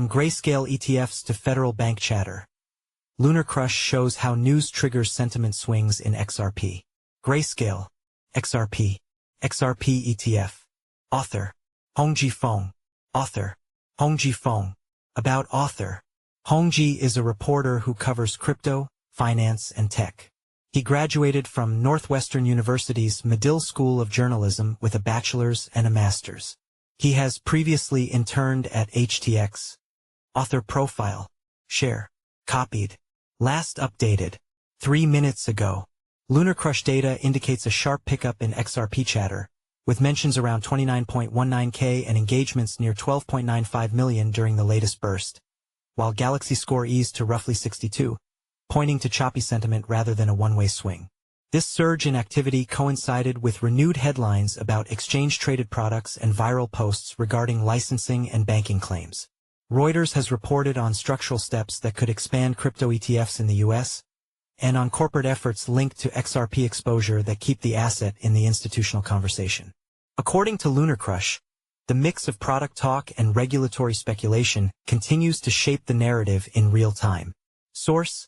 From Grayscale ETFs to federal bank chatter. LunarCrush shows how news triggers sentiment swings in XRP. Grayscale, XRP, XRP ETF. Author, Hongji Feng. Author, Hongji Feng. About author. Hongji is a reporter who covers crypto, finance, and tech. He graduated from Northwestern University's Medill School of Journalism with a bachelor's and a master's. He has previously interned at HTX. Author profile. Share. Copied. Last updated 3 minutes ago. LunarCrush data indicates a sharp pickup in XRP chatter, with mentions around 29.19K and engagements near 12.95 million during the latest burst, while Galaxy score eased to roughly 62, pointing to choppy sentiment rather than a one-way swing. This surge in activity coincided with renewed headlines about exchange-traded products and viral posts regarding licensing and banking claims. Reuters has reported on structural steps that could expand crypto ETFs in the US, and on corporate efforts linked to XRP exposure that keep the asset in the institutional conversation. According to LunarCrush, the mix of product talk and regulatory speculation continues to shape the narrative in real time. Source: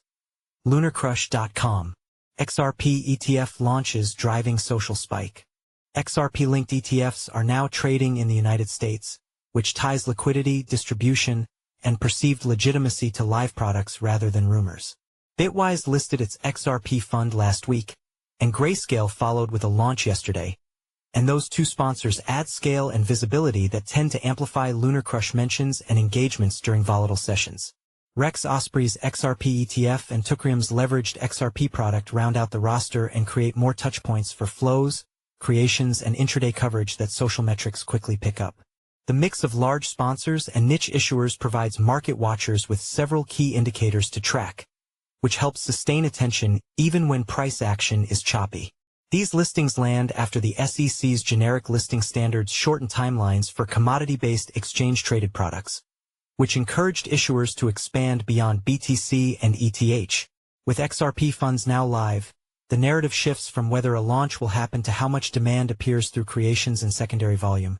LunarCrush.com. XRP ETF launches driving social spike. XRP-linked ETFs are now trading in the United States, which ties liquidity, distribution, and perceived legitimacy to live products rather than rumors. Bitwise listed its XRP fund last week, and Grayscale followed with a launch yesterday. And those two sponsors add scale and visibility that tend to amplify LunarCrush mentions and engagements during volatile sessions. Rex Osprey's XRP ETF and Ethereum's leveraged XRP product round out the roster and create more touchpoints for flows, creations, and intraday coverage that social metrics quickly pick up. The mix of large sponsors and niche issuers provides market watchers with several key indicators to track, which helps sustain attention even when price action is choppy. These listings land after the SEC's generic listing standards shorten timelines for commodity-based exchange-traded products, which encouraged issuers to expand beyond BTC and ETH. With XRP funds now live, the narrative shifts from whether a launch will happen to how much demand appears through creations and secondary volume,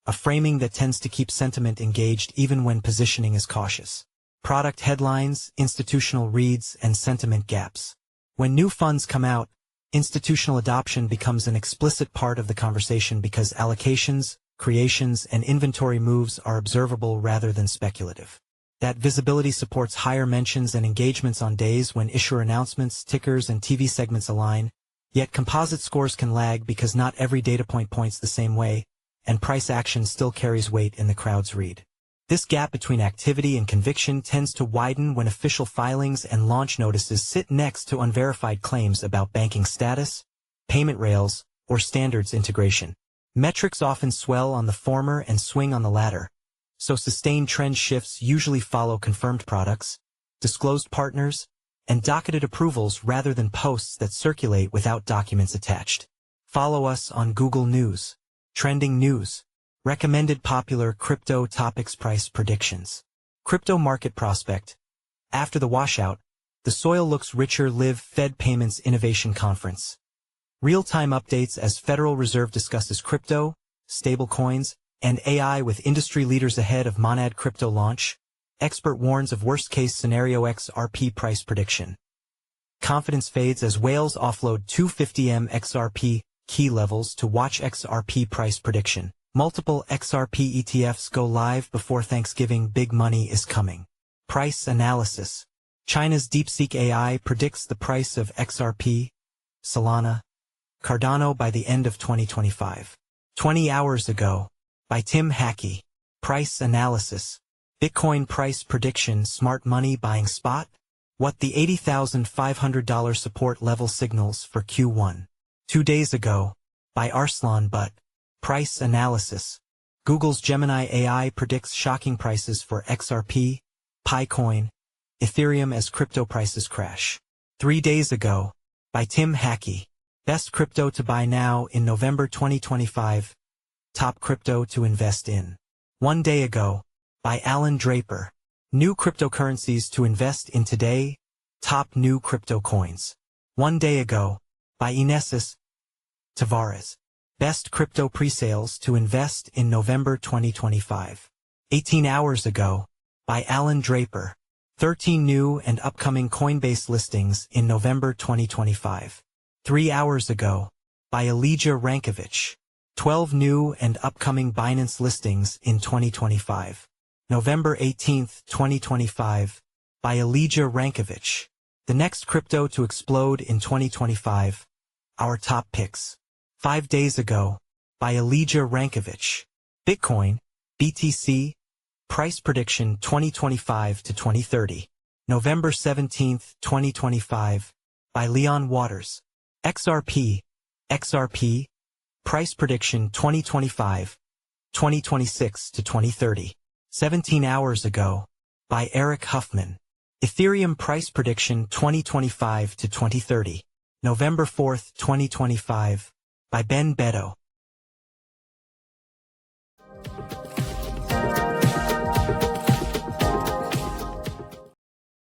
a framing that tends to keep sentiment engaged even when positioning is cautious. Product headlines, institutional reads, and sentiment gaps. When new funds come out, institutional adoption becomes an explicit part of the conversation because allocations, creations, and inventory moves are observable rather than speculative. That visibility supports higher mentions and engagements on days when issuer announcements, tickers, and TV segments align, yet composite scores can lag because not every data point points the same way, and price action still carries weight in the crowd's read. This gap between activity and conviction tends to widen when official filings and launch notices sit next to unverified claims about banking status, payment rails, or standards integration. Metrics often swell on the former and swing on the latter, so sustained trend shifts usually follow confirmed products, disclosed partners, and docketed approvals rather than posts that circulate without documents attached. Follow us on Google News. Trending news. Recommended popular crypto topics price predictions. Crypto market prospect. After the washout, the soil looks richer. Live Fed Payments Innovation Conference. Real-time updates as Federal Reserve discusses crypto, stablecoins, and AI with industry leaders ahead of Monad crypto launch. Expert warns of worst-case scenario XRP price prediction. Confidence fades as whales offload 250M XRP key levels to watch XRP price prediction. Multiple XRP ETFs go live before Thanksgiving. Big money is coming. Price analysis. China's DeepSeek AI predicts the price of XRP, Solana, Cardano by the end of 2025. 20 hours ago. By Tim Hackey. Price analysis. Bitcoin price prediction. Smart money buying spot? What the $80,500 support level signals for Q1. 2 days ago. By Arslan Butt. Price analysis. Google's Gemini AI predicts shocking prices for XRP, Picoin, Ethereum as crypto prices crash. 3 days ago. By Tim Hackey. Best crypto to buy now in November 2025. Top crypto to invest in. 1 day ago. By Alan Draper. New cryptocurrencies to invest in today. Top new crypto coins. 1 day ago. By Inesis Tavares. Best crypto presales to invest in November 2025. 18 hours ago. by Alan Draper. 13 new and upcoming Coinbase listings in November 2025. 3 hours ago, by Elijah Rankovich. 12 new and upcoming Binance listings in 2025. November 18, 2025, by Elijah Rankovich. The next crypto to explode in 2025. Our top picks. 5 days ago, by Elijah Rankovich. Bitcoin, BTC, price prediction 2025 to 2030. November 17, 2025, by Leon Waters. XRP, price prediction 2025, 2026 to 2030. 17 hours ago, by Eric Huffman. Ethereum price prediction 2025 to 2030. November 4, 2025, by Ben Beto.